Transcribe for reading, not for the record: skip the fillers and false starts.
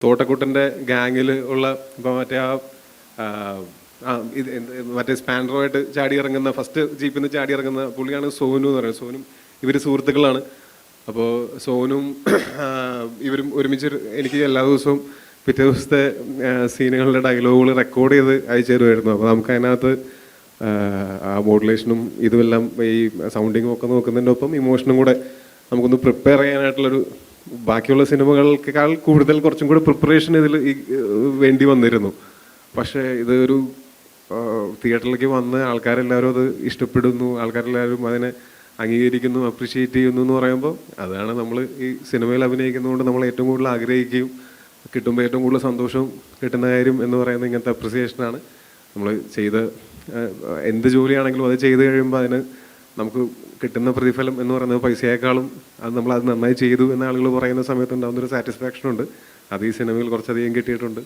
തോട്ടക്കുട്ടൻ്റെ ഗാങ്ങിൽ ഉള്ള ഇപ്പോൾ മറ്റേ ഇത് മറ്റേ സ്പാൻഡറുമായിട്ട് ചാടി ഇറങ്ങുന്ന ഫസ്റ്റ് ജീപ്പിൽ നിന്ന് ചാടി ഇറങ്ങുന്ന പുള്ളിയാണ് സോനു എന്ന് പറയുന്നത്. സോനും ഇവർ സുഹൃത്തുക്കളാണ്. അപ്പോൾ സോനും ഇവരും ഒരുമിച്ച് എനിക്ക് എല്ലാ ദിവസവും പിറ്റേ ദിവസത്തെ സീനുകളുടെ ഡയലോഗുകൾ റെക്കോർഡ് ചെയ്ത് അയച്ചു തരുമായിരുന്നു. അപ്പോൾ നമുക്ക് അതിനകത്ത് ആ മോഡുലേഷനും ഇതുമെല്ലാം ഈ സൗണ്ടിങ്ങും ഒക്കെ നോക്കുന്നതിൻ്റെ ഒപ്പം ഇമോഷനും കൂടെ നമുക്കൊന്ന് പ്രിപ്പയർ ചെയ്യാനായിട്ടുള്ളൊരു ബാക്കിയുള്ള സിനിമകൾക്കാൾ കൂടുതൽ കുറച്ചും കൂടെ പ്രിപ്പറേഷൻ ഇതിൽ വേണ്ടി വന്നിരുന്നു. പക്ഷേ ഇത് ഒരു തിയേറ്ററിലേക്ക് വന്ന് ആൾക്കാരെല്ലാവരും അത് ഇഷ്ടപ്പെടുന്നു, ആൾക്കാരെല്ലാവരും അതിനെ അംഗീകരിക്കുന്നു, അപ്രിഷ്യേറ്റ് ചെയ്യുന്നു എന്ന് പറയുമ്പോൾ അതാണ് നമ്മൾ ഈ സിനിമയിൽ അഭിനയിക്കുന്നതുകൊണ്ട് നമ്മൾ ഏറ്റവും കൂടുതൽ ആഗ്രഹിക്കുകയും കിട്ടുമ്പോൾ ഏറ്റവും കൂടുതൽ സന്തോഷവും കിട്ടുന്ന കാര്യം എന്ന് പറയുന്നത് ഇങ്ങനത്തെ അപ്രിസിയേഷനാണ്. നമ്മൾ ചെയ്ത എന്ത് ജോലിയാണെങ്കിലും അത് ചെയ്ത് കഴിയുമ്പോൾ അതിന് നമുക്ക് കിട്ടുന്ന പ്രതിഫലം എന്ന് പറയുന്നത് പൈസയേക്കാളും അത് നമ്മൾ അത് നന്നായി ചെയ്തു എന്ന ആളുകൾ പറയുന്ന സമയത്ത് ഉണ്ടാകുന്നൊരു സാറ്റിസ്ഫാക്ഷൻ ഉണ്ട്. അത് ഈ സിനിമയിൽ കുറച്ചധികം കിട്ടിയിട്ടുണ്ട്.